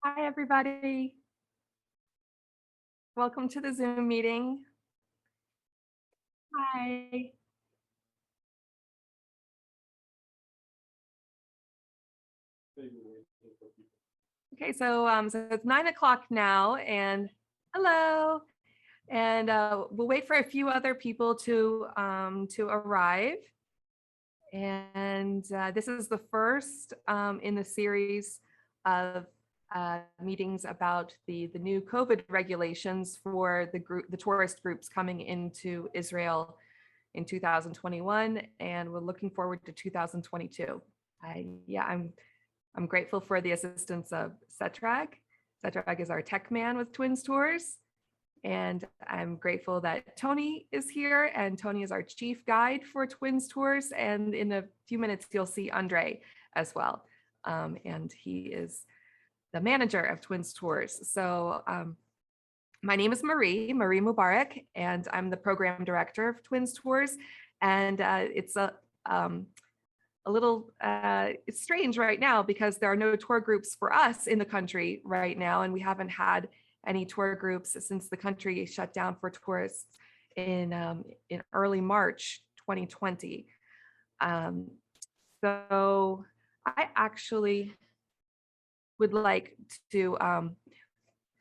Hi, everybody. Welcome to the Zoom meeting. Hi. Okay, so it's 9 o'clock now, and hello. And we'll wait for a few other people to arrive. And this is the first in the series of meetings about the new COVID regulations for the tourist groups coming into Israel in 2021, and we're looking forward to 2022. I'm grateful for the assistance of Setrag. Setrag is our tech man with Twins Tours. And I'm grateful that Tony is here, and Tony is our chief guide for Twins Tours. And in a few minutes, you'll see Andre as well. And he is the manager of Twins Tours. So my name is Marie Mubarak, and I'm the program director of Twins Tours. And it's a little it's strange right now because there are no tour groups for us in the country right now, and we haven't had any tour groups since the country shut down for tourists in early March 2020. So I actually would like to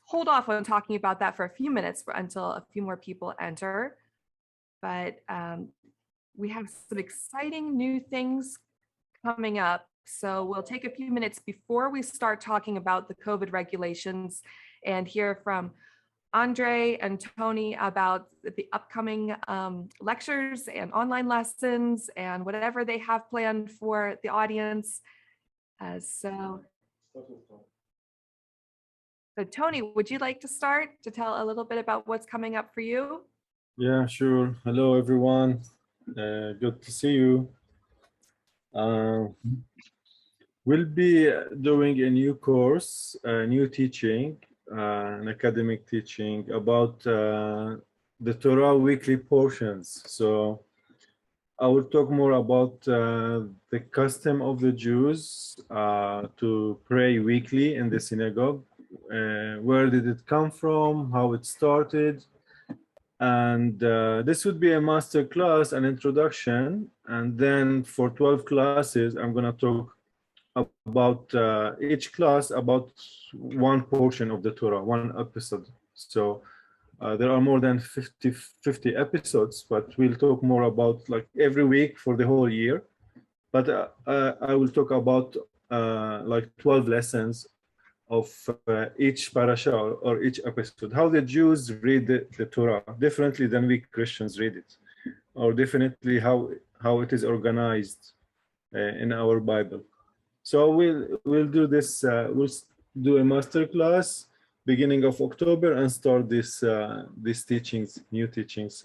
hold off on talking about that for a few minutes until a few more people enter. But we have some exciting new things coming up. So we'll take a few minutes before we start talking about the COVID regulations and hear from Andre and Tony about the upcoming lectures and online lessons and whatever they have planned for the audience. So Tony, would you like to start to tell a little bit about what's coming up for you? Yeah, sure. Hello, everyone. Good to see you. We'll be doing a new course, a new teaching, an academic teaching about the Torah weekly portions. So I will talk more about the custom of the Jews to pray weekly in the synagogue. Where did it come from? How it started? And this would be a master class, an introduction, and then for 12 classes I'm going to talk about each class about one portion of the Torah, one episode. So there are more than 50 episodes, but we'll talk more about like every week for the whole year. But I will talk about like 12 lessons of each parasha or each episode, how the Jews read the Torah differently than we Christians read it, or definitely how it is organized in our Bible. So we'll do this. We'll do a master class beginning of October and start these teachings, new teachings,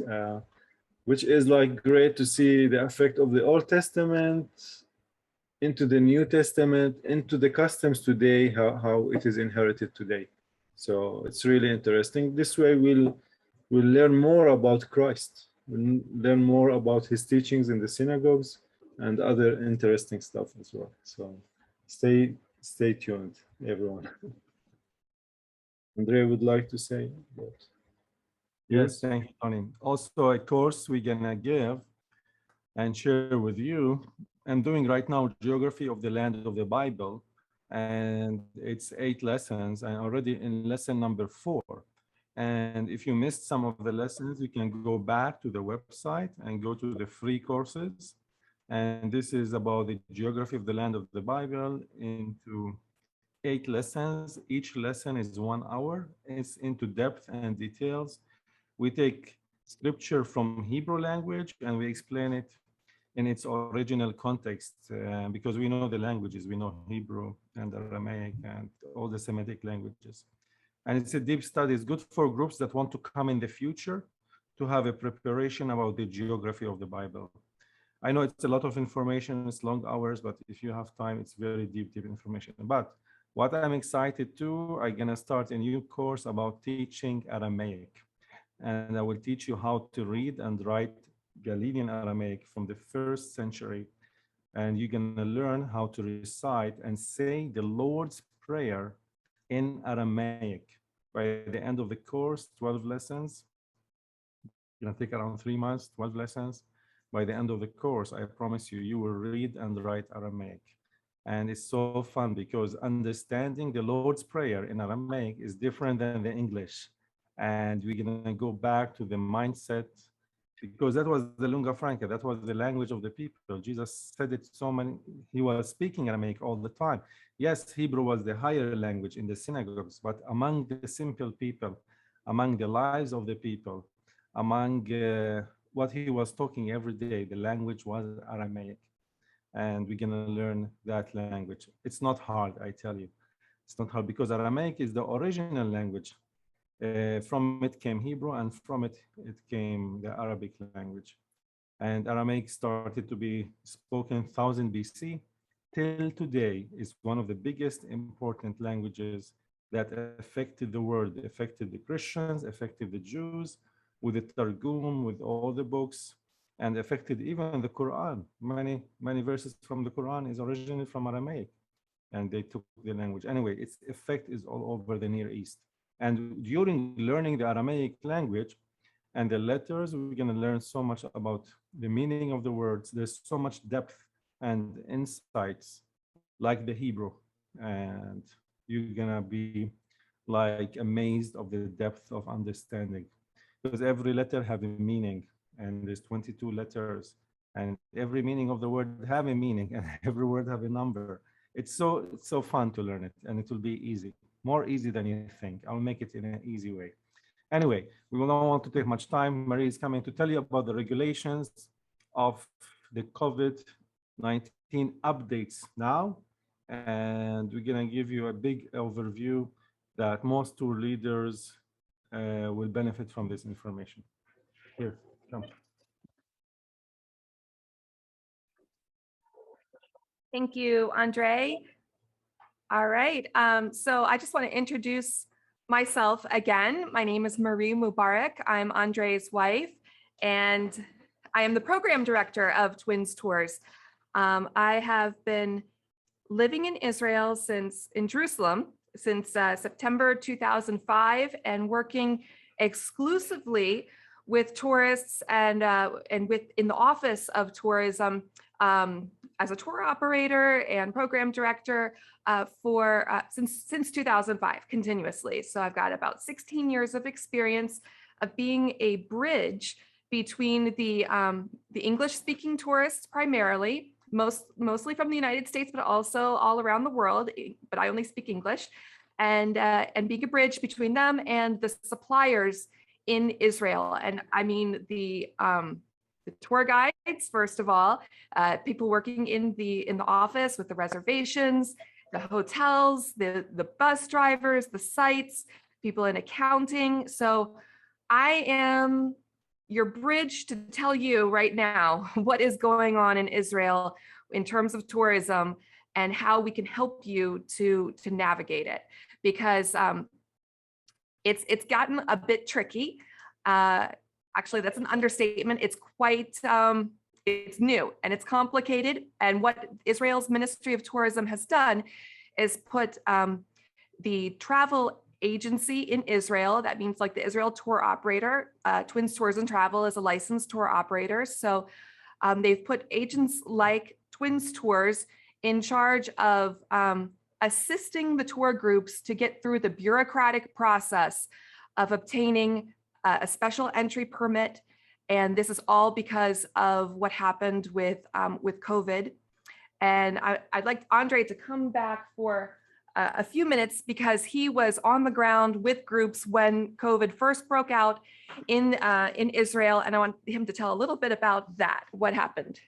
which is like great to see the effect of the Old Testament into the New Testament, into the customs today, how it is inherited today. So it's really interesting. This way we'll learn more about Christ. We'll learn more about his teachings in the synagogues and other interesting stuff as well. So stay tuned, everyone. Andre would like to say that. Yes, thank you, Tony. Also, a course we're gonna give and share with you. I'm doing right now geography of the land of the Bible, and it's 8 lessons, and already in lesson number 4. And if you missed some of the lessons, you can go back to the website and go to the free courses. And this is about the geography of the land of the Bible into 8 lessons. Each lesson is 1 hour. It's into depth and details. We take scripture from Hebrew language and we explain it in its original context because we know the languages. We know Hebrew and Aramaic and all the Semitic languages. And it's a deep study. It's good for groups that want to come in the future to have a preparation about the geography of the Bible. I know it's a lot of information, it's long hours, but if you have time, it's very deep information. But what I'm excited to, I'm gonna start a new course about teaching Aramaic. And I will teach you how to read and write Galilean Aramaic from the 1st century. And you're gonna learn how to recite and say the Lord's Prayer in Aramaic. By the end of the course, 12 lessons. It's gonna take around 3 months, 12 lessons. By the end of the course, I promise you, you will read and write Aramaic. And it's so fun because understanding the Lord's Prayer in Aramaic is different than the English. And we're gonna go back to the mindset because that was the lingua franca, that was the language of the people. Jesus said it so many, he was speaking Aramaic all the time. Yes, Hebrew was the higher language in the synagogues, but among the simple people, among the lives of the people, among what he was talking every day, the language was Aramaic. And we're gonna learn that language. It's not hard, I tell you. It's not hard because Aramaic is the original language. From it came Hebrew, and from it came the Arabic language. And Aramaic started to be spoken 1000 BC till today is one of the biggest important languages that affected the world, affected the Christians, affected the Jews, with the Targum, with all the books, and affected even the Quran. Many verses from the Quran is originally from Aramaic, and they took the language. Anyway, its effect is all over the Near East. And during learning the Aramaic language and the letters, we're going to learn so much about the meaning of the words. There's so much depth and insights like the Hebrew. And you're going to be like amazed of the depth of understanding because every letter have a meaning, and there's 22 letters, and every meaning of the word have a meaning, and every word have a number. It's so fun to learn it, and it will be easy, more easy than you think. I'll make it in an easy way. Anyway, we will not want to take much time. Marie is coming to tell you about the regulations of the COVID-19 updates now, and we're gonna give you a big overview that most tour leaders will benefit from this information. Here, come. Thank you, Andre. All right, so I just want to introduce myself again. My name is Marie Mubarak. I'm Andre's wife, and I am the program director of Twins Tours. I have been living in Israel in Jerusalem since September 2005 and working exclusively with tourists and in the Office of Tourism as a tour operator and program director since 2005 continuously. So I've got about 16 years of experience of being a bridge between the English-speaking tourists primarily, mostly from the United States, but also all around the world, but I only speak English, and being a bridge between them and the suppliers in Israel. And I mean the tour guides, first of all, people working in the office with the reservations, the hotels, the bus drivers, the sites, people in accounting. So I am your bridge to tell you right now what is going on in Israel in terms of tourism and how we can help you to navigate it, because it's gotten a bit tricky. Actually, that's an understatement. It's quite, it's new and it's complicated. And what Israel's Ministry of Tourism has done is put the travel agency in Israel, that means like the Israel tour operator, Twins Tours and Travel is a licensed tour operator. So they've put agents like Twins Tours in charge of assisting the tour groups to get through the bureaucratic process of obtaining a special entry permit. And this is all because of what happened with COVID. And I'd like Andre to come back for a few minutes because he was on the ground with groups when COVID first broke out in Israel. And I want him to tell a little bit about that, what happened.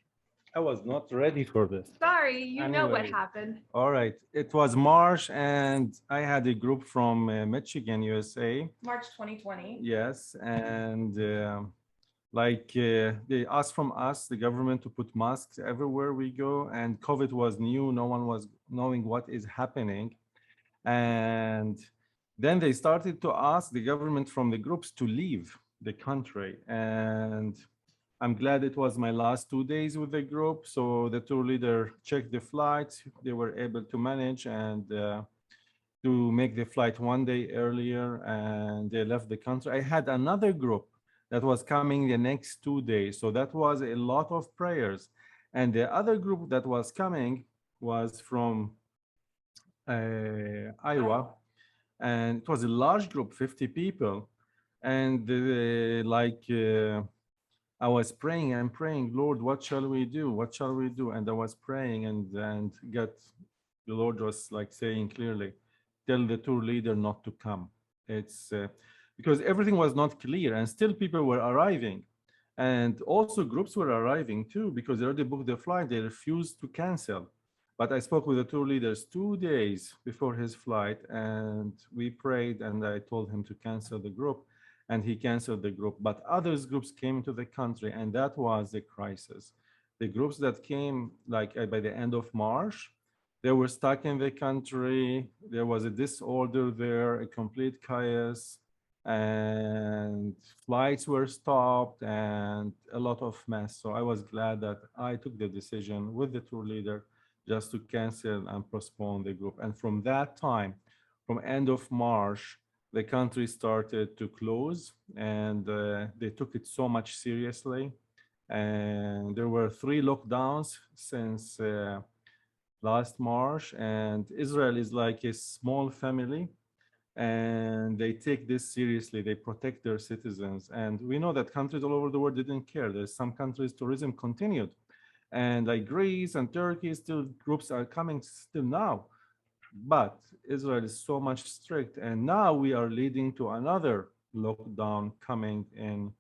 I was not ready for this. Sorry, you know what Anyway. happened. All right. It was March, and I had a group from Michigan, USA. March 2020. Yes, and they asked from us, the government, to put masks everywhere we go, and COVID was new. No one was knowing what is happening. And then they started to ask the government from the groups to leave the country. And I'm glad it was my last 2 days with the group. So the tour leader checked the flights. They were able to manage, and to make the flight one day earlier, and they left the country. I had another group that was coming the next 2 days. So that was a lot of prayers. And the other group that was coming was from Iowa, and it was a large group, 50 people. And I was praying and praying, Lord, what shall we do? What shall we do? And I was praying, and the Lord was like saying clearly, tell the tour leader not to come. It's because everything was not clear, and still people were arriving. And also groups were arriving too, because they already booked their flight. They refused to cancel. But I spoke with the tour leaders 2 days before his flight, and we prayed, and I told him to cancel the group, and he canceled the group. But others groups came into the country, and that was the crisis. The groups that came like by the end of March, they were stuck in the country. There was a disorder there, a complete chaos, and flights were stopped, and a lot of mess. So I was glad that I took the decision with the tour leader just to cancel and postpone the group. And from that time, from end of March, the country started to close, and they took it so much seriously. And there were 3 lockdowns since last March, and Israel is like a small family, and they take this seriously. They protect their citizens. And we know that countries all over the world didn't care. There's some countries tourism continued, and like Greece and Turkey, still groups are coming still now. But Israel is so much strict, and now we are leading to another lockdown coming in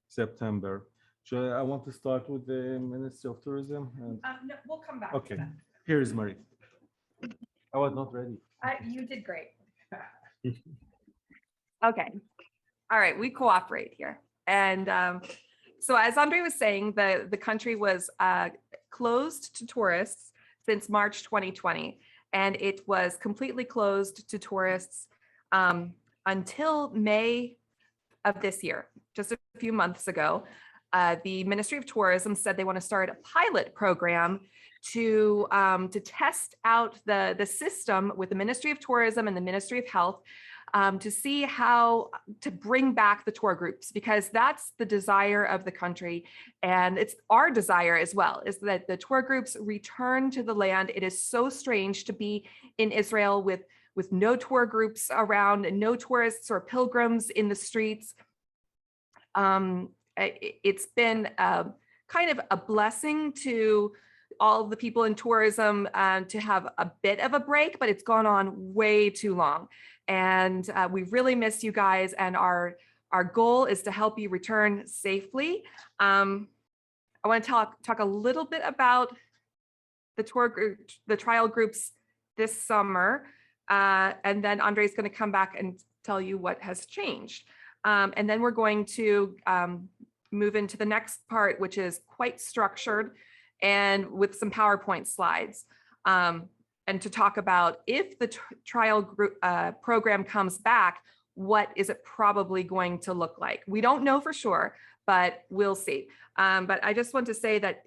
September. So I want to start with the Ministry of Tourism. And No, we'll come back. okay, here is Marie. I was not ready. You did great. Okay. All right. We cooperate here. And so as Andre was saying, the country was closed to tourists since March 2020. And it was completely closed to tourists until May of this year, just a few months ago. The Ministry of Tourism said they want to start a pilot program to test out the system with the Ministry of Tourism and the Ministry of Health to see how to bring back the tour groups, because that's the desire of the country. And it's our desire as well, is that the tour groups return to the land. It is so strange to be in Israel with no tour groups around and no tourists or pilgrims in the streets. It's been kind of a blessing to all the people in tourism to have a bit of a break, but it's gone on way too long. And we really miss you guys, and our goal is to help you return safely. I want to talk a little bit about the tour group, the trial groups this summer, and then Andre's going to come back and tell you what has changed. And then we're going to move into the next part, which is quite structured and with some PowerPoint slides. And to talk about if the trial group program comes back, what is it probably going to look like? We don't know for sure, but we'll see. But I just want to say that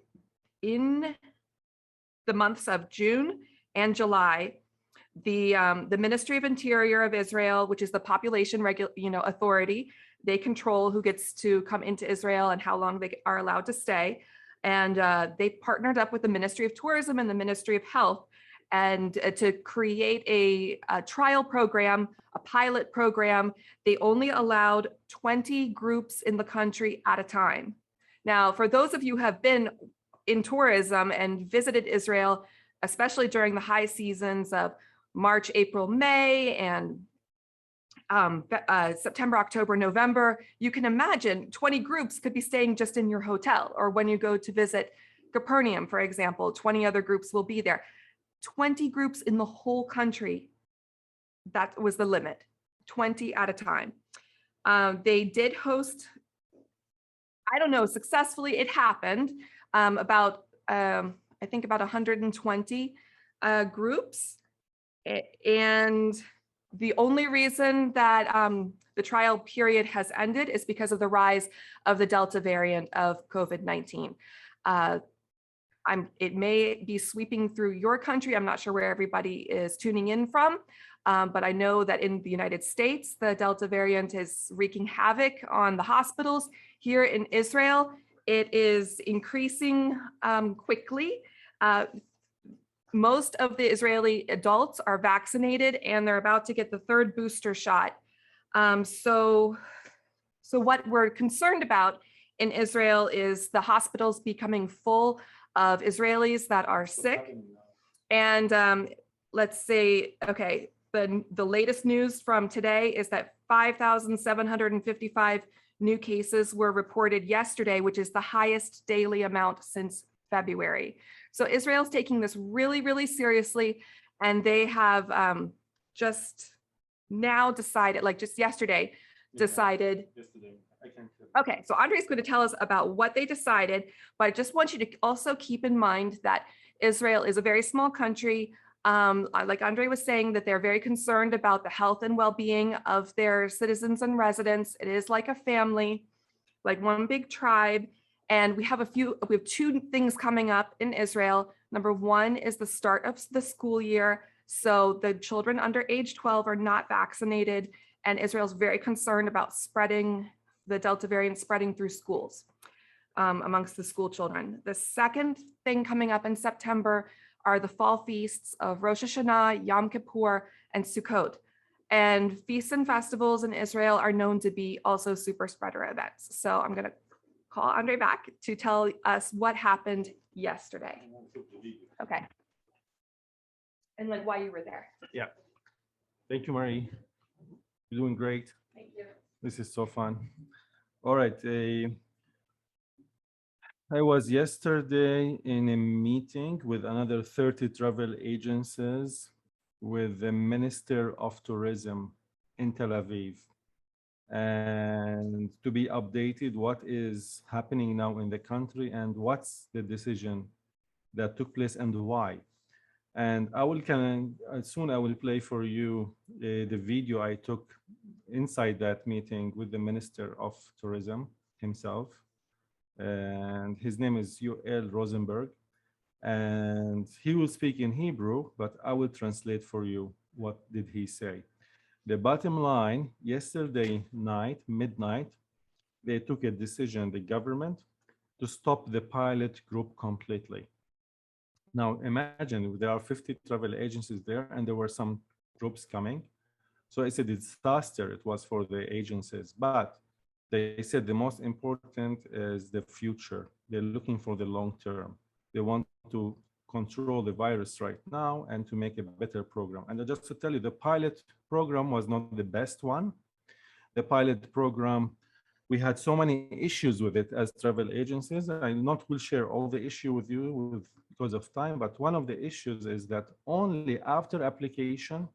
in the months of June and July, the Ministry of Interior of Israel, which is the population authority, they control who gets to come into Israel and how long they are allowed to stay. And they partnered up with the Ministry of Tourism and the Ministry of Health and to create a trial program, a pilot program. They only allowed 20 groups in the country at a time. Now, for those of you who have been in tourism and visited Israel, especially during the high seasons of March, April, May, and September, October, November, you can imagine 20 groups could be staying just in your hotel, or when you go to visit Capernaum, for example, 20 other groups will be there. 20 groups in the whole country, that was the limit, 20 at a time. They did host, I don't know, successfully, it happened, about, I think about 120 groups. And the only reason that the trial period has ended is because of the rise of the Delta variant of COVID-19. It may be sweeping through your country. I'm not sure where everybody is tuning in from, but I know that in the United States, the Delta variant is wreaking havoc on the hospitals. Here in Israel, it is increasing quickly. Most of the Israeli adults are vaccinated and they're about to get the third booster shot. So what we're concerned about in Israel is the hospitals becoming full of Israelis that are sick. And let's say, okay, the latest news from today is that 5,755 new cases were reported yesterday, which is the highest daily amount since February. So Israel's taking this really, really seriously. And they have just now decided, like just yesterday, decided. Okay, so Andre's going to tell us about what they decided, but I just want you to also keep in mind that Israel is a very small country. Like Andre was saying, that they're very concerned about the health and well-being of their citizens and residents. It is like a family, like one big tribe. And we have two things coming up in Israel. Number one is the start of the school year. So the children under age 12 are not vaccinated, and Israel's very concerned about the Delta variant spreading through schools amongst the school children. The second thing coming up in September are the fall feasts of Rosh Hashanah, Yom Kippur, and Sukkot. And feasts and festivals in Israel are known to be also super spreader events. So I'm going to call Andre back to tell us what happened yesterday. Okay. And like why you were there. Yeah. Thank you, Marie. You're doing great. Thank you. This is so fun. All right. I was yesterday in a meeting with another 30 travel agencies with the Minister of Tourism in Tel Aviv, and to be updated what is happening now in the country and what's the decision that took place and why. And I will soon I will play for you the video I took inside that meeting with the Minister of Tourism himself. And his name is Yoel Rosenberg. And he will speak in Hebrew, but I will translate for you what did he say. The bottom line, yesterday night, midnight, they took a decision, the government, to stop the pilot group completely. Now, imagine there are 50 travel agencies there, and there were some groups coming. So it's a disaster. It was for the agencies, but they said the most important is the future. They're looking for the long term. They want to control the virus right now and to make a better program. And just to tell you, the pilot program was not the best one. The pilot program, we had so many issues with it as travel agencies. I will share all the issue with you because of time, but one of the issues is that only after application,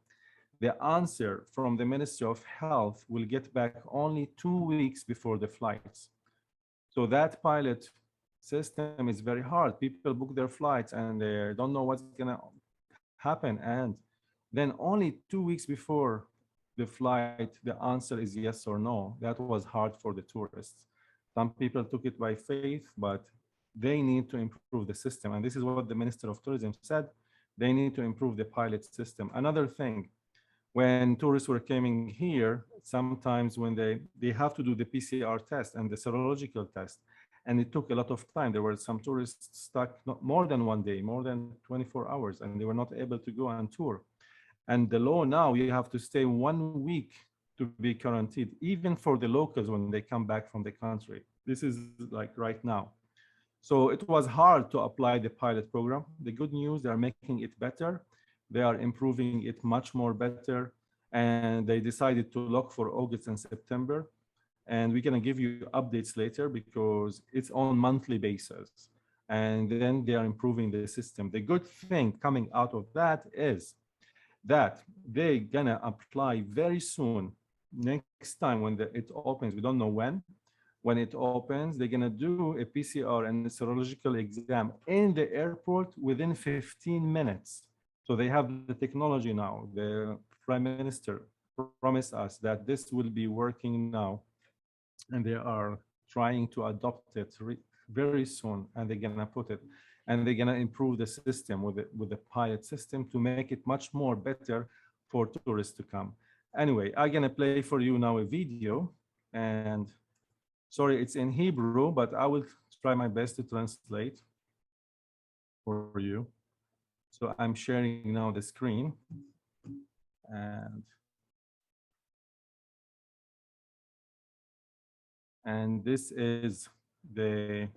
the answer from the Ministry of Health will get back only 2 weeks before the flights. So that pilot system is very hard. People book their flights and they don't know what's gonna happen. And then only 2 weeks before the flight, the answer is yes or no. That was hard for the tourists. Some people took it by faith, but they need to improve the system. And this is what the Minister of Tourism said. They need to improve the pilot system. Another thing, when tourists were coming here, sometimes when they have to do the PCR test and the serological test, and it took a lot of time. There were some tourists stuck not more than 1 day, more than 24 hours, and they were not able to go on tour. And the law now, you have to stay 1 week to be quarantined, even for the locals when they come back from the country. This is like right now. So it was hard to apply the pilot program. The good news, they are making it better. They are improving it much more better. And they decided to lock for August and September. And we're gonna give you updates later because it's on monthly basis. And then they are improving the system. The good thing coming out of that is that they're gonna apply very soon, next time when it opens, we don't know when it opens, they're gonna do a PCR and a serological exam in the airport within 15 minutes. So they have the technology now. The Prime Minister promised us that this will be working now, and they are trying to adopt it very soon, and they're gonna put it. and they're gonna improve the system with the pilot system to make it much more better for tourists to come. Anyway, I'm gonna play for you now a video, and sorry, it's in Hebrew, but I will try my best to translate for you. So I'm sharing now the screen, and this is the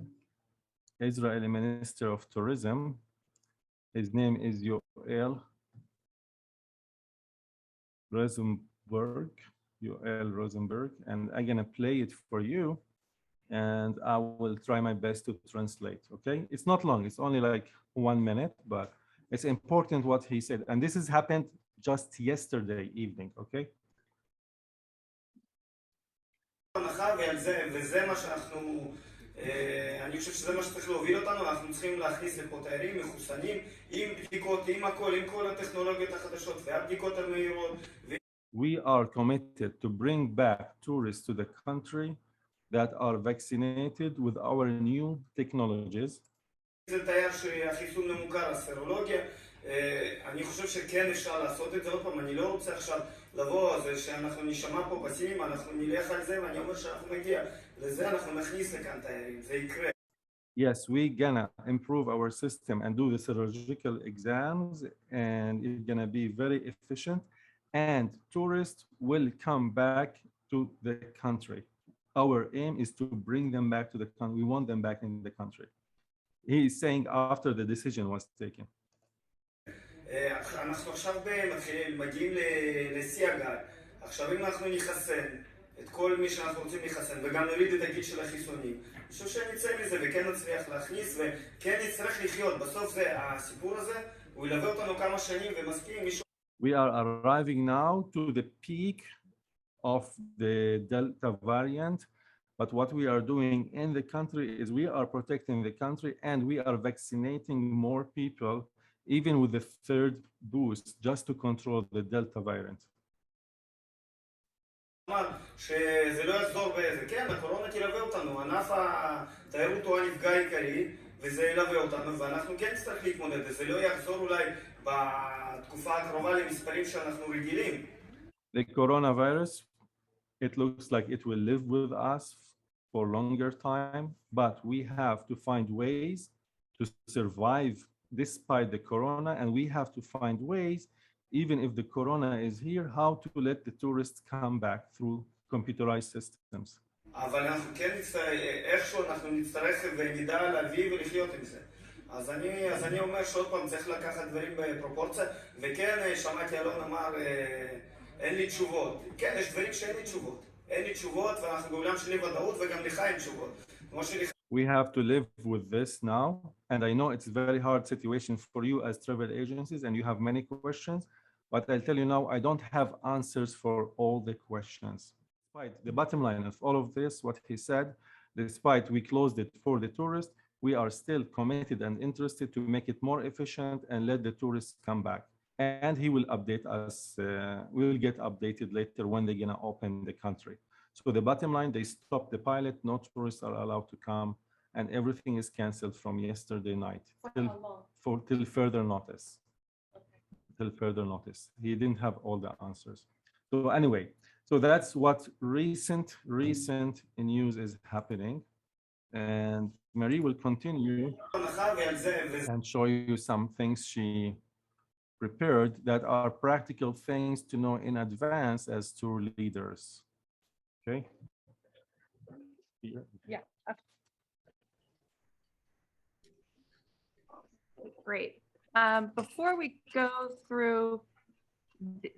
Israeli Minister of Tourism. His name is Yoel Rosenberg, and I'm gonna play it for you, and I will try my best to translate, okay? It's not long, it's only like 1 minute, but it's important what he said. And this has happened just yesterday evening, okay? וזה מה שאנחנו, אני חושב שזה מה שצריך להוביל אותנו. אנחנו צריכים להכניס לפה תיירים מחוסנים, עם בדיקות, עם הכל, עם כל הטכנולוגיות החדשות והבדיקות המהירות. We are committed to bring back tourists to the country that are vaccinated with our new technologies. זה תייר שהחיסון ממוכר, הסרולוגיה. אני חושב שכן אפשר לעשות את זה. עוד פעם, אני לא רוצה עכשיו לבוא, זה שאנחנו נשמע פה פסימיים, אנחנו נלך על זה, ואני אומר שאנחנו נגיע לזה, אנחנו נכניס לכאן תיירים, זה יקרה. Yes, we're gonna improve our system and do the serological exams, and it's gonna be very efficient, and tourists will come back to the country. Our aim is to bring them back to the country. We want them back in the country. He is saying after the decision was taken. אנחנו עכשיו מגיעים לשיא הגל. עכשיו אם אנחנו נחסן את כל מי שאנחנו רוצים לחסן, וגם נוריד את הגיל של החיסונים, אני חושב שנצא מזה וכן נצליח להכניס, וכן נצטרך לחיות. בסוף זה, הסיפור הזה, הוא ילווה אותנו כמה שנים, ומסכים מישהו... We are arriving now to the peak of the Delta variant, but what we are doing in the country is we are protecting the country, and we are vaccinating more people, even with the third boost, just to control the Delta variant. שזה לא יחזור באיזה, כן, הקורונה תלווה אותנו, ענף התיירות הוא הנפגע העיקרי, וזה ילווה אותנו, ואנחנו כן נצטרך להתמודד, וזה לא יחזור אולי בתקופה הקרובה למספרים שאנחנו רגילים. The coronavirus, it looks like it will live with us for longer time, but we have to find ways to survive despite the corona, and we have to find ways, even if the corona is here, how to let the tourists come back through computerized systems. אבל אנחנו כן איכשהו אנחנו נצטרך ונדע להביא ולחיות עם זה. אז אני אומר שעוד פעם צריך לקחת דברים בפרופורציה, וכן שמעתי אלון אמר אין לי תשובות. כן, יש דברים שאין לי תשובות. אין לי תשובות, ואנחנו בעולם של ודאות, וגם לך אין תשובות. כמו שלך... We have to live with this now, and I know it's a very hard situation for you as travel agencies, and you have many questions, but I'll tell you now, I don't have answers for all the questions. Despite the bottom line of all of this, what he said, despite we closed it for the tourists, we are still committed and interested to make it more efficient and let the tourists come back. And he will update us, we will get updated later when they're gonna open the country. So the bottom line, they stopped the pilot, no tourists are allowed to come, and everything is canceled from yesterday night till further notice. Okay. Till further notice. He didn't have all the answers. So anyway, so that's what recent news is happening. And Marie will continue and show you some things she prepared that are practical things to know in advance as tour leaders. Okay. Yeah. Great. Before we go through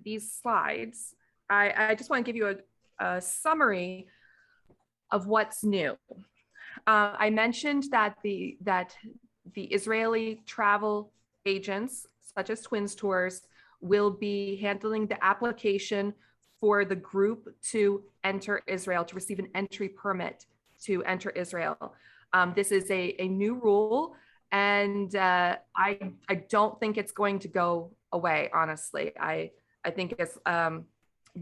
these slides, I just want to give you a summary of what's new. I mentioned that the Israeli travel agents, such as Twins Tours, will be handling the application for the group to enter Israel, to receive an entry permit to enter Israel. This is a new rule, and I don't think it's going to go away, honestly. I think it's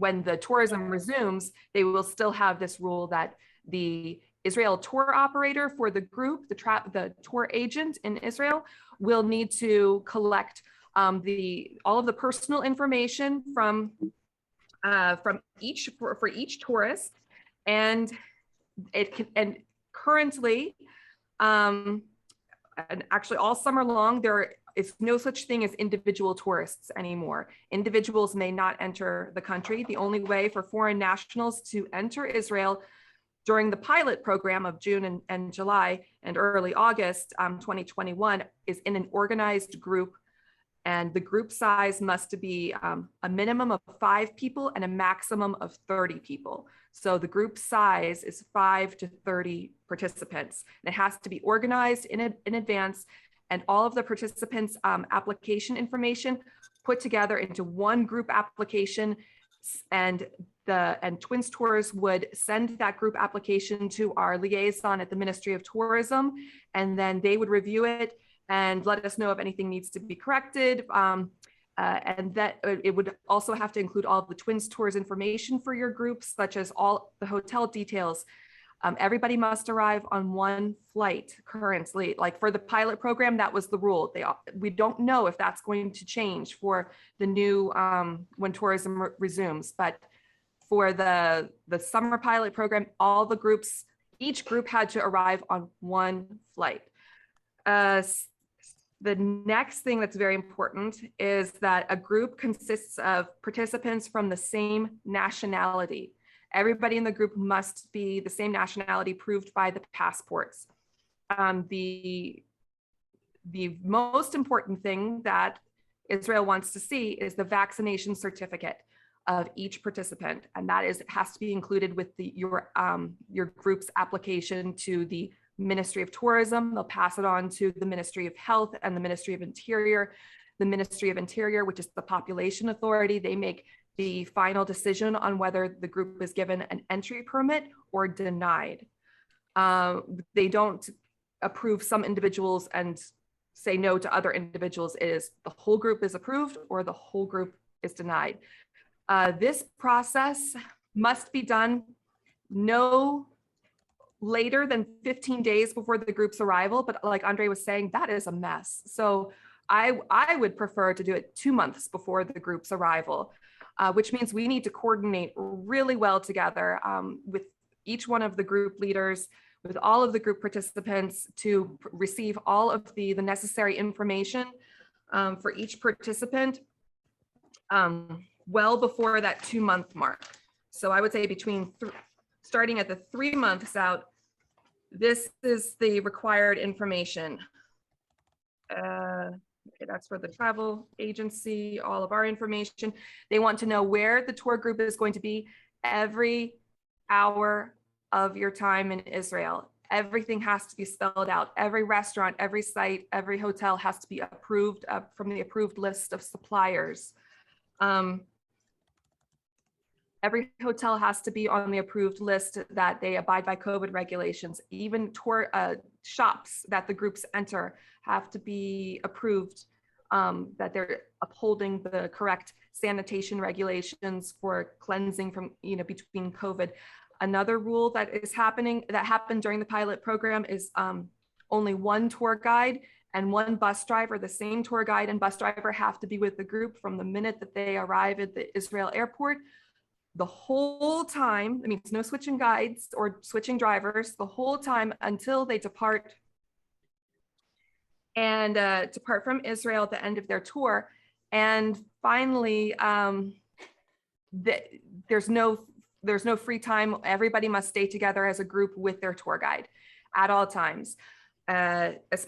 when the tourism resumes, they will still have this rule that the Israel tour operator for the group, the tour agent in Israel, will need to collect all of the personal information from each tourist, and currently, and actually all summer long, there is no such thing as individual tourists anymore. Individuals may not enter the country. The only way for foreign nationals to enter Israel during the pilot program of June and July and early August 2021 is in an organized group, and the group size must be a minimum of 5 people and a maximum of 30 people. So the group size is 5 to 30 participants. And it has to be organized in advance, and all of the participants' application information put together into one group application, and Twins Tours would send that group application to our liaison at the Ministry of Tourism, and then they would review it and let us know if anything needs to be corrected. And that it would also have to include all of the Twins Tours information for your groups, such as all the hotel details. Everybody must arrive on one flight currently. Like for the pilot program, that was the rule. We don't know if that's going to change for the new, when tourism resumes, but for the summer pilot program, all the groups, each group had to arrive on one flight. The next thing that's very important is that a group consists of participants from the same nationality. Everybody in the group must be the same nationality proved by the passports. The most important thing that Israel wants to see is the vaccination certificate of each participant, and that has to be included with your group's application to the Ministry of Tourism. They'll pass it on to the Ministry of Health and the Ministry of Interior. The Ministry of Interior, which is the population authority, they make the final decision on whether the group is given an entry permit or denied. They don't approve some individuals and say no to other individuals. It is the whole group is approved or the whole group is denied. This process must be done no later than 15 days before the group's arrival. But like Andre was saying, that is a mess. So I would prefer to do it 2 months before the group's arrival, which means we need to coordinate really well together with each one of the group leaders, with all of the group participants to receive all of the necessary information for each participant well before that 2-month mark. So I would say starting at the 3 months out, this is the required information. Okay, that's for the travel agency, all of our information. They want to know where the tour group is going to be every hour of your time in Israel. Everything has to be spelled out. Every restaurant, every site, every hotel has to be approved from the approved list of suppliers. Every hotel has to be on the approved list that they abide by COVID regulations. Even tour shops that the groups enter have to be approved, that they're upholding the correct sanitation regulations for cleansing from, between COVID. Another rule that happened during the pilot program is only one tour guide and one bus driver. The same tour guide and bus driver have to be with the group from the minute that they arrive at the Israel airport. The whole time, that means no switching guides or switching drivers, the whole time until they depart from Israel at the end of their tour. And finally, there's no free time. Everybody must stay together as a group with their tour guide at all times,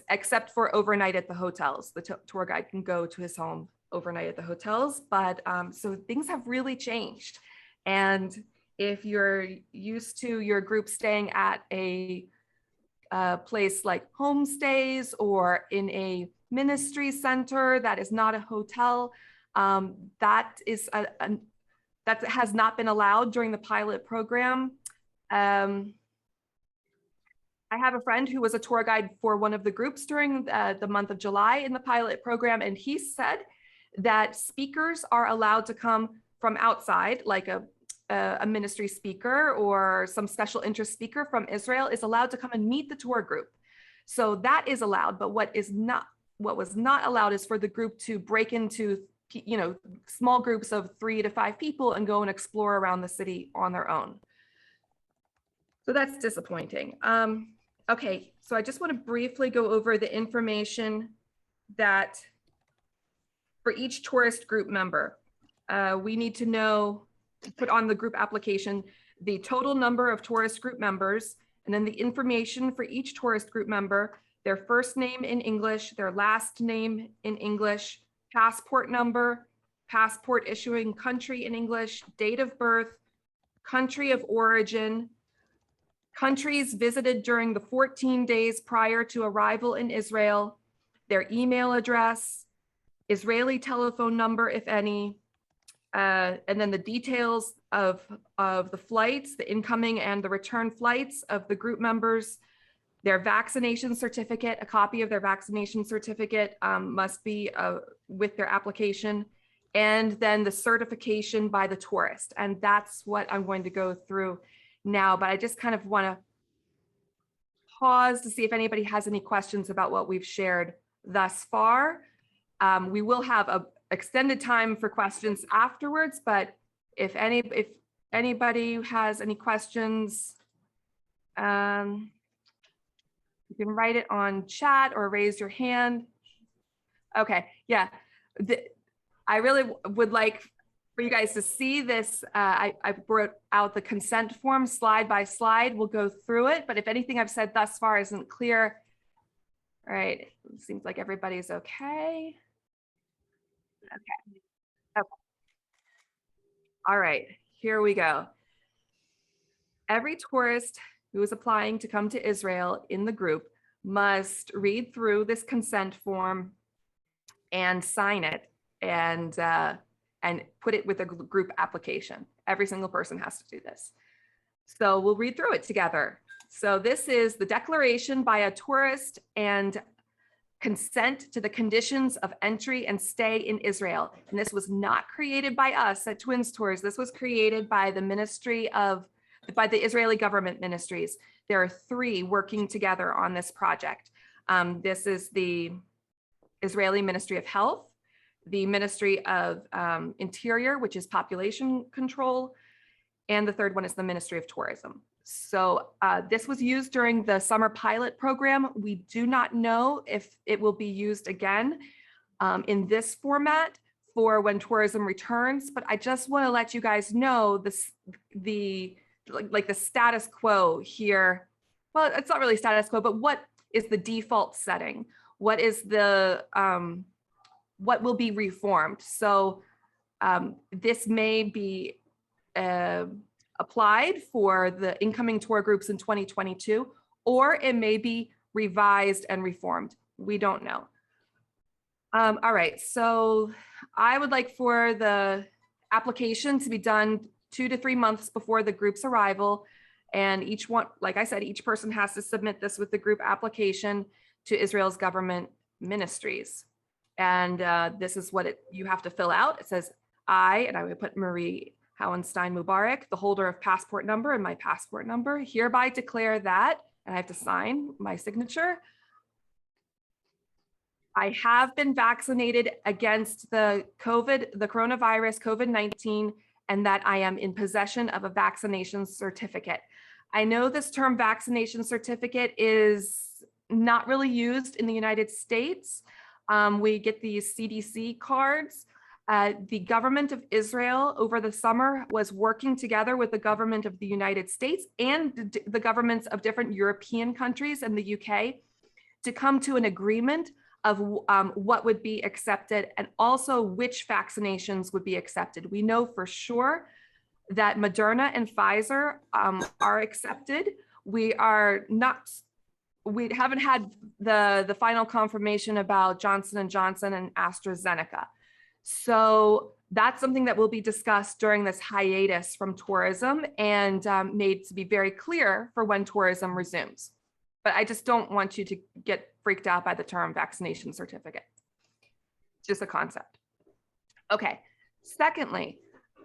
except for overnight at the hotels. The tour guide can go to his home overnight at the hotels, but so things have really changed. And if you're used to your group staying at a place like homestays or in a ministry center that is not a hotel, that has not been allowed during the pilot program. I have a friend who was a tour guide for one of the groups during the month of July in the pilot program, and he said that speakers are allowed to come from outside, like a ministry speaker or some special interest speaker from Israel is allowed to come and meet the tour group. So that is allowed, but what was not allowed is for the group to break into, small groups of 3 to 5 people and go and explore around the city on their own. So that's disappointing. Okay, so I just want to briefly go over the information that for each tourist group member, we need to know, put on the group application, the total number of tourist group members, and then the information for each tourist group member, their first name in English, their last name in English, passport number, passport issuing country in English, date of birth, country of origin, countries visited during the 14 days prior to arrival in Israel, their email address, Israeli telephone number, if any, and then the details of the flights, the incoming and the return flights of the group members, their vaccination certificate, a copy of their vaccination certificate must be with their application, and then the certification by the tourist. And that's what I'm going to go through now, but I just kind of want to pause to see if anybody has any questions about what we've shared thus far. We will have a extended time for questions afterwards, but if anybody has any questions, you can write it on chat or raise your hand. Okay, yeah. I really would like for you guys to see this. I brought out the consent form slide by slide. We'll go through it, but if anything I've said thus far isn't clear, all right, it seems like everybody's okay. Okay. All right, here we go. Every tourist who is applying to come to Israel in the group must read through this consent form and sign it and put it with a group application. Every single person has to do this. So we'll read through it together. So this is the declaration by a tourist and consent to the conditions of entry and stay in Israel. And this was not created by us at Twins Tours. This was created by the by the Israeli government ministries. There are 3 working together on this project. This is the Israeli Ministry of Health, the Ministry of Interior, which is population control, and the third one is the Ministry of Tourism. So this was used during the summer pilot program. We do not know if it will be used again in this format for when tourism returns, but I just want to let you guys know the status quo here. Well, it's not really status quo, but what is the default setting? What is the what will be reformed? So this may be applied for the incoming tour groups in 2022, or it may be revised and reformed. We don't know. All right, so I would like for the application to be done 2 to 3 months before the group's arrival. And each one, like I said, each person has to submit this with the group application to Israel's government ministries. And this is what you have to fill out. It says, and I would put Marie Howenstein Mubarak, the holder of passport number and my passport number, hereby declare that, and I have to sign my signature, I have been vaccinated against the coronavirus, COVID-19, and that I am in possession of a vaccination certificate. I know this term vaccination certificate is not really used in the United States. We get these CDC cards. The government of Israel over the summer was working together with the government of the United States and the governments of different European countries and the UK to come to an agreement of what would be accepted and also which vaccinations would be accepted. We know for sure that Moderna and Pfizer are accepted. We haven't had the final confirmation about Johnson & Johnson and AstraZeneca. So that's something that will be discussed during this hiatus from tourism and made to be very clear for when tourism resumes. But I just don't want you to get freaked out by the term vaccination certificate. It's just a concept. Okay. Secondly,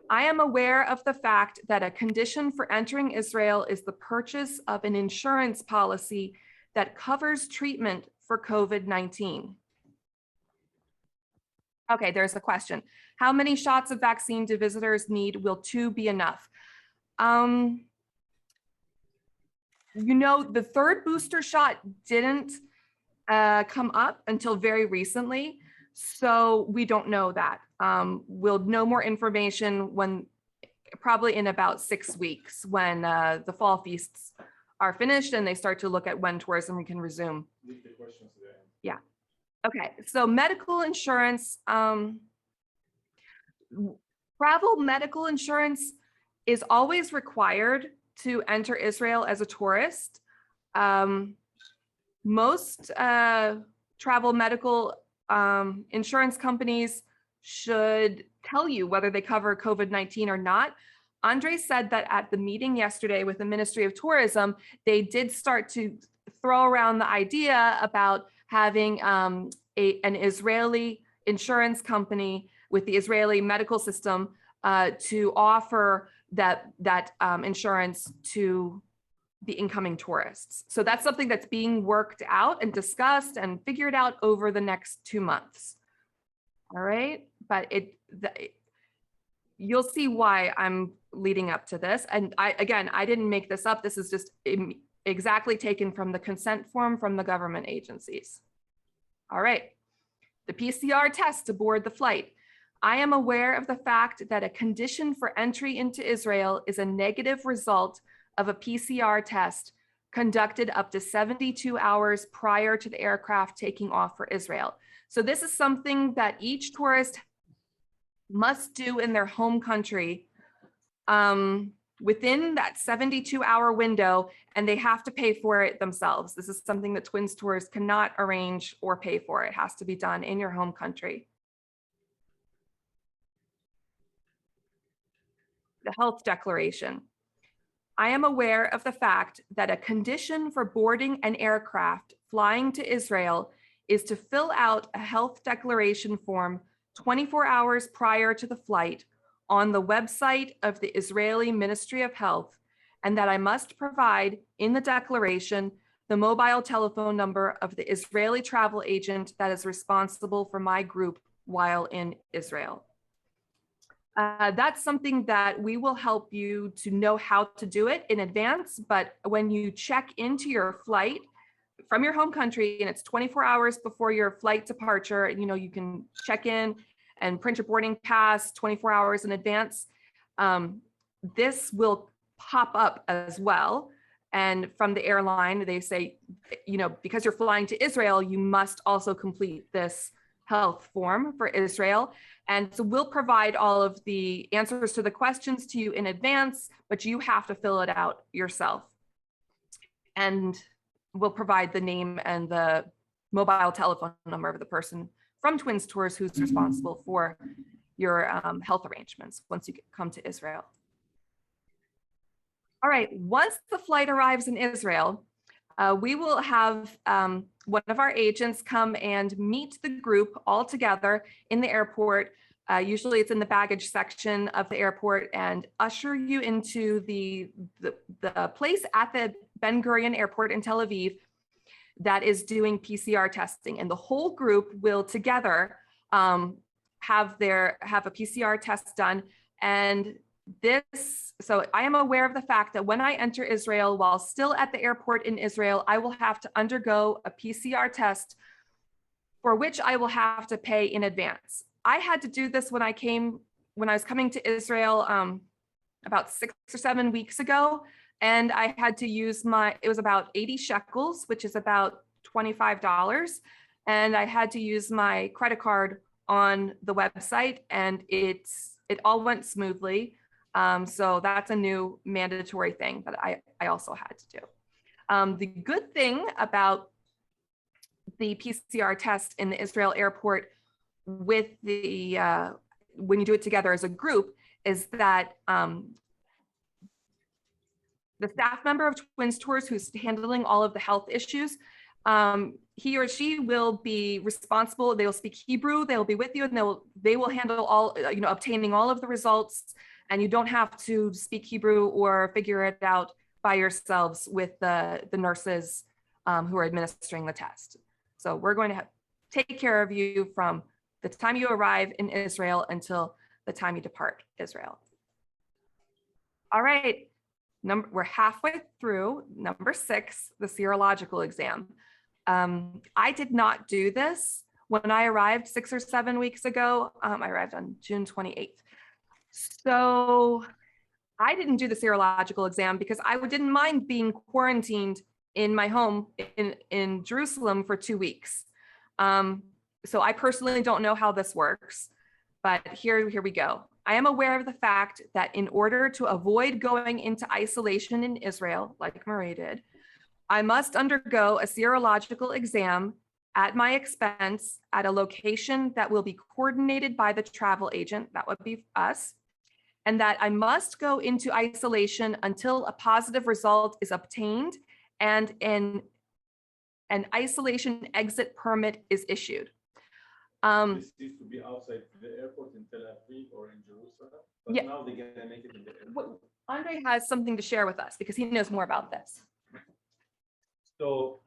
I am aware of the fact that a condition for entering Israel is the purchase of an insurance policy that covers treatment for COVID-19. Okay, there's a question. How many shots of vaccine do visitors need? Will 2 be enough? You know, the third booster shot didn't come up until very recently, so we don't know that. We'll know more information when, probably in about 6 weeks, when the fall feasts are finished and they start to look at when tourism can resume. Leave the questions there. Yeah. Okay, so medical insurance, travel medical insurance is always required to enter Israel as a tourist. Most travel medical insurance companies should tell you whether they cover COVID-19 or not. Andre said that at the meeting yesterday with the Ministry of Tourism, they did start to throw around the idea about having an Israeli insurance company with the Israeli medical system to offer that insurance to the incoming tourists. So that's something that's being worked out and discussed and figured out over the next 2 months. All right, but you'll see why I'm leading up to this. And I didn't make this up. This is just exactly taken from the consent form from the government agencies. All right, the PCR test to board the flight. I am aware of the fact that a condition for entry into Israel is a negative result of a PCR test conducted up to 72 hours prior to the aircraft taking off for Israel. So this is something that each tourist must do in their home country within that 72-hour window, and they have to pay for it themselves. This is something that Twins Tours cannot arrange or pay for. It has to be done in your home country. The health declaration. I am aware of the fact that a condition for boarding an aircraft flying to Israel is to fill out a health declaration form 24 hours prior to the flight on the website of the Israeli Ministry of Health, and that I must provide in the declaration the mobile telephone number of the Israeli travel agent that is responsible for my group while in Israel. That's something that we will help you to know how to do it in advance, but when you check into your flight from your home country and it's 24 hours before your flight departure, you know, you can check in and print your boarding pass 24 hours in advance. This will pop up as well. And from the airline, they say, you know, because you're flying to Israel, you must also complete this health form for Israel. And so we'll provide all of the answers to the questions to you in advance, but you have to fill it out yourself. And we'll provide the name and the mobile telephone number of the person from Twins Tours who's responsible for your health arrangements once you come to Israel. All right, once the flight arrives in Israel, we will have one of our agents come and meet the group all together in the airport. Usually it's in the baggage section of the airport, and usher you into the place at the Ben Gurion Airport in Tel Aviv that is doing PCR testing. And the whole group will together have a PCR test done. And so I am aware of the fact that when I enter Israel, while still at the airport in Israel, I will have to undergo a PCR test for which I will have to pay in advance. I had to do this when I was coming to Israel about 6 or 7 weeks ago. And I had to use it was about 80 shekels, which is about $25. And I had to use my credit card on the website, and it all went smoothly. So that's a new mandatory thing that I also had to do. The good thing about the PCR test in the Israel airport with when you do it together as a group is that the staff member of Twins Tours who's handling all of the health issues, he or she will be responsible. They will speak Hebrew. They'll be with you, and they will handle all, obtaining all of the results And you don't have to speak Hebrew or figure it out by yourselves with the nurses who are administering the test. So we're going to take care of you from the time you arrive in Israel until the time you depart Israel. All right, we're halfway through number 6, the serological exam. I did not do this when I arrived 6 or 7 weeks ago. I arrived on June 28th. So I didn't do the serological exam because I didn't mind being quarantined in my home in Jerusalem for 2 weeks. So I personally don't know how this works, but here we go. I am aware of the fact that in order to avoid going into isolation in Israel, like Marie did, I must undergo a serological exam at my expense at a location that will be coordinated by the travel agent, that would be us, and that I must go into isolation until a positive result is obtained and an isolation exit permit is issued. This used to be outside the airport in Tel Aviv or in Jerusalem, but yeah. now they're gonna make it in the airport. Andre has something to share with us because he knows more about this. So,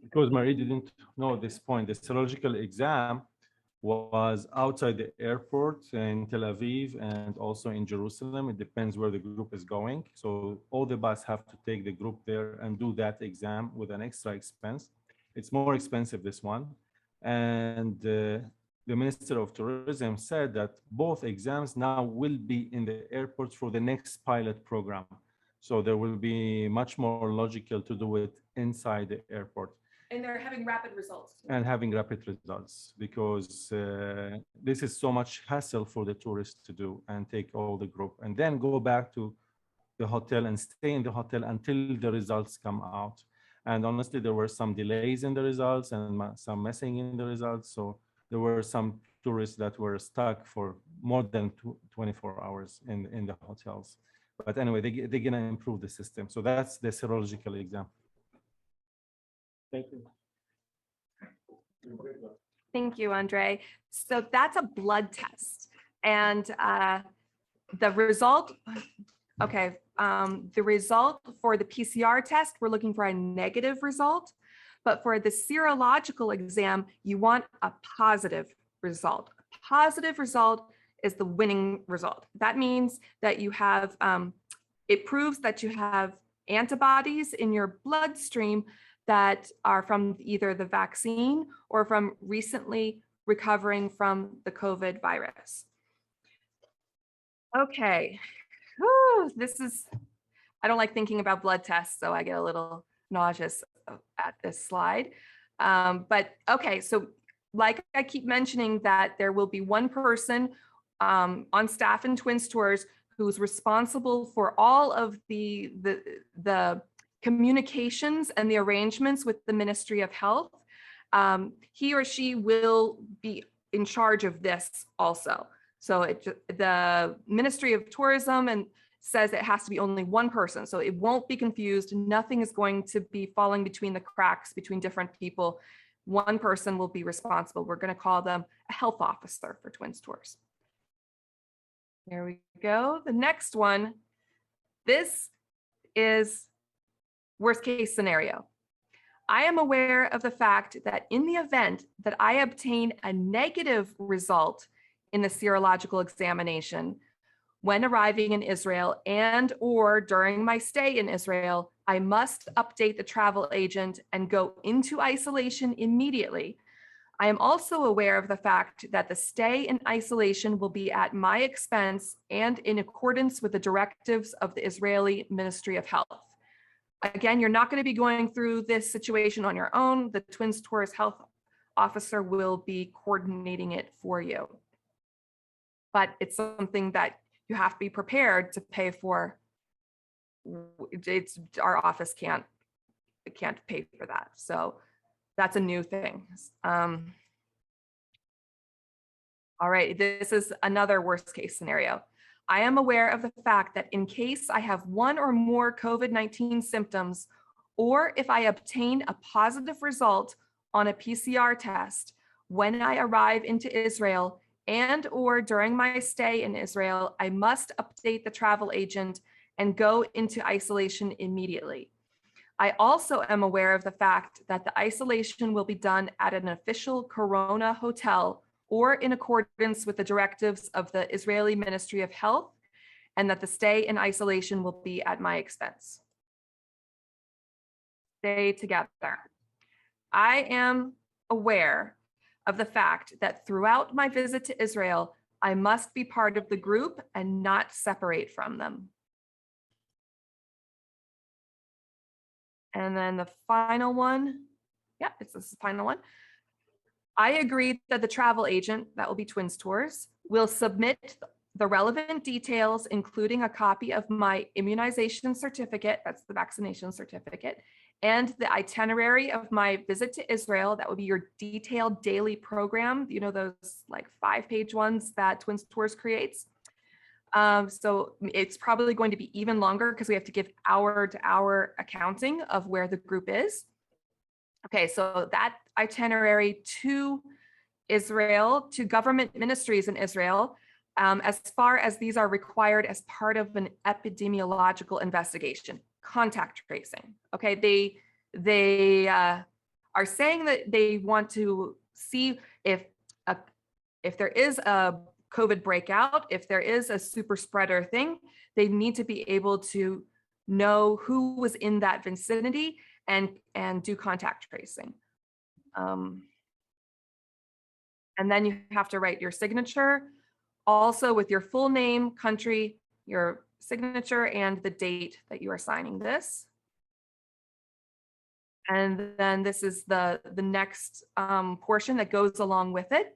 because Marie didn't know at this point, the serological exam was outside the airport in Tel Aviv and also in Jerusalem. It depends where the group is going. So all the bus have to take the group there and do that exam with an extra expense. It's more expensive, this one. And the Minister of Tourism said that both exams now will be in the airports for the next pilot program. So there will be much more logical to do it inside the airport. And they're having rapid results. And having rapid results, because this is so much hassle for the tourists to do and take all the group and then go back to the hotel and stay in the hotel until the results come out. And honestly, there were some delays in the results and some messing in the results. So there were some tourists that were stuck for more than 24 hours in the hotels. But anyway, they're gonna improve the system. So that's the serological exam. Thank you. Thank you, Andre. So that's a blood test. And the result, okay, the result for the PCR test, we're looking for a negative result. But for the serological exam, you want a positive result. A positive result is the winning result. That means that you have, it proves that you have antibodies in your bloodstream that are from either the vaccine or from recently recovering from the COVID virus. Okay, whew, this is, I don't like thinking about blood tests, so I get a little nauseous at this slide. But okay, so like I keep mentioning that there will be one person on staff in Twins Tours who's responsible for all of the communications and the arrangements with the Ministry of Health. He or she will be in charge of this also. So the Ministry of Tourism and says it has to be only one person. So it won't be confused. Nothing is going to be falling between the cracks between different people. One person will be responsible. We're going to call them a health officer for Twins Tours. There we go. The next one, this is worst case scenario. I am aware of the fact that in the event that I obtain a negative result in the serological examination when arriving in Israel and or during my stay in Israel, I must update the travel agent and go into isolation immediately. I am also aware of the fact that the stay in isolation will be at my expense and in accordance with the directives of the Israeli Ministry of Health. Again, you're not going to be going through this situation on your own. The Twins Tours health officer will be coordinating it for you. But it's something that you have to be prepared to pay for. It's our office can't pay for that. So that's a new thing. All right, this is another worst case scenario. I am aware of the fact that in case I have one or more COVID-19 symptoms, or if I obtain a positive result on a PCR test when I arrive into Israel and or during my stay in Israel, I must update the travel agent and go into isolation immediately. I also am aware of the fact that the isolation will be done at an official Corona hotel or in accordance with the directives of the Israeli Ministry of Health, and that the stay in isolation will be at my expense. Stay together. I am aware of the fact that throughout my visit to Israel, I must be part of the group and not separate from them. And then the final one, yeah, it's this final one. I agree that the travel agent, that will be Twins Tours, will submit the relevant details, including a copy of my immunization certificate, that's the vaccination certificate, and the itinerary of my visit to Israel, that would be your detailed daily program, you know, those like 5-page ones that Twins Tours creates. So it's probably going to be even longer because we have to give hour-to-hour accounting of where the group is. Okay, so that itinerary to Israel, to government ministries in Israel, as far as these are required as part of an epidemiological investigation, contact tracing. Okay, they are saying that they want to see if there is a COVID breakout, if there is a super spreader thing, they need to be able to know who was in that vicinity and do contact tracing. And then you have to write your signature, also with your full name, country, your signature, and the date that you are signing this. And then this is the next portion that goes along with it.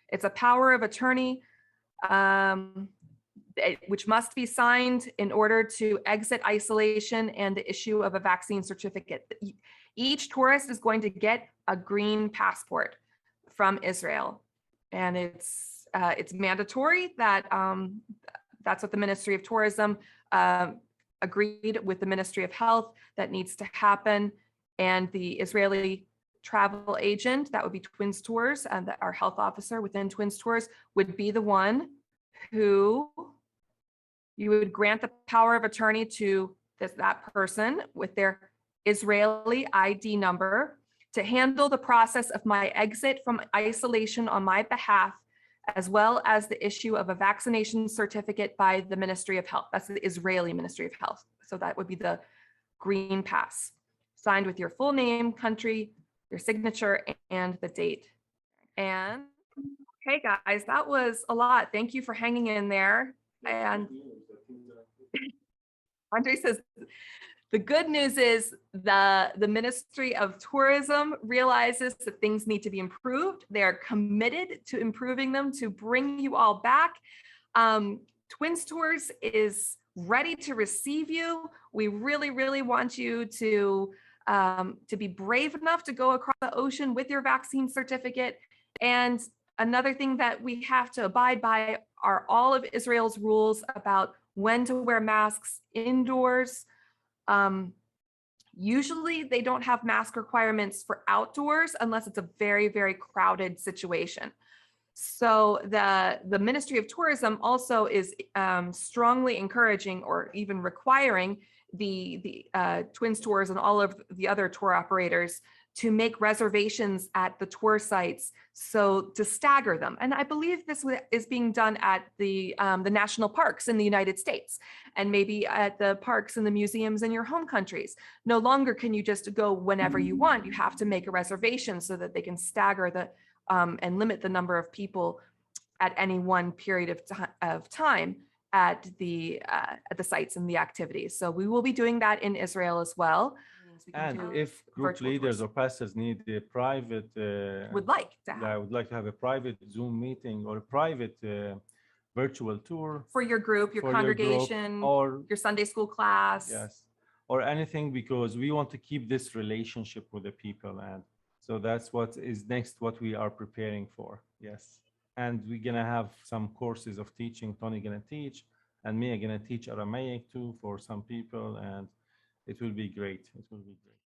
It's a power of attorney, which must be signed in order to exit isolation and the issue of a vaccine certificate. Each tourist is going to get a green passport from Israel, and it's mandatory that that's what the Ministry of Tourism agreed with the Ministry of Health that needs to happen, and the Israeli travel agent, that would be Twins Tours, and our health officer within Twins Tours would be the one who you would grant the power of attorney to that person with their Israeli ID number to handle the process of my exit from isolation on my behalf, as well as the issue of a vaccination certificate by the Ministry of Health. That's the Israeli Ministry of Health. So that would be the green pass, signed with your full name, country, your signature, and the date. And okay, guys, that was a lot. Thank you for hanging in there. And Andre says, the good news is the Ministry of Tourism realizes that things need to be improved. They are committed to improving them to bring you all back. Twins Tours is ready to receive you. We really, really want you to be brave enough to go across the ocean with your vaccine certificate. And another thing that we have to abide by are all of Israel's rules about when to wear masks indoors. Usually they don't have mask requirements for outdoors unless it's a very, very crowded situation. So the Ministry of Tourism also is strongly encouraging or even requiring the Twins Tours and all of the other tour operators to make reservations at the tour sites, so to stagger them. And I believe this is being done at the national parks in the United States, and maybe at the parks and the museums in your home countries. No longer can you just go whenever you want. You have to make a reservation so that they can stagger the and limit the number of people at any one period of time at the sites and the activities. So we will be doing that in Israel as well. And if group leaders or pastors need a private, would like to have a private Zoom meeting or a private virtual tour for your group, your congregation, or your Sunday school class. Yes, or anything, because we want to keep this relationship with the people. And so that's what is next, what we are preparing for. Yes. And we're going to have some courses of teaching. Tony going to teach, and me, I'm going to teach Aramaic too for some people. And it will be great. It will be great.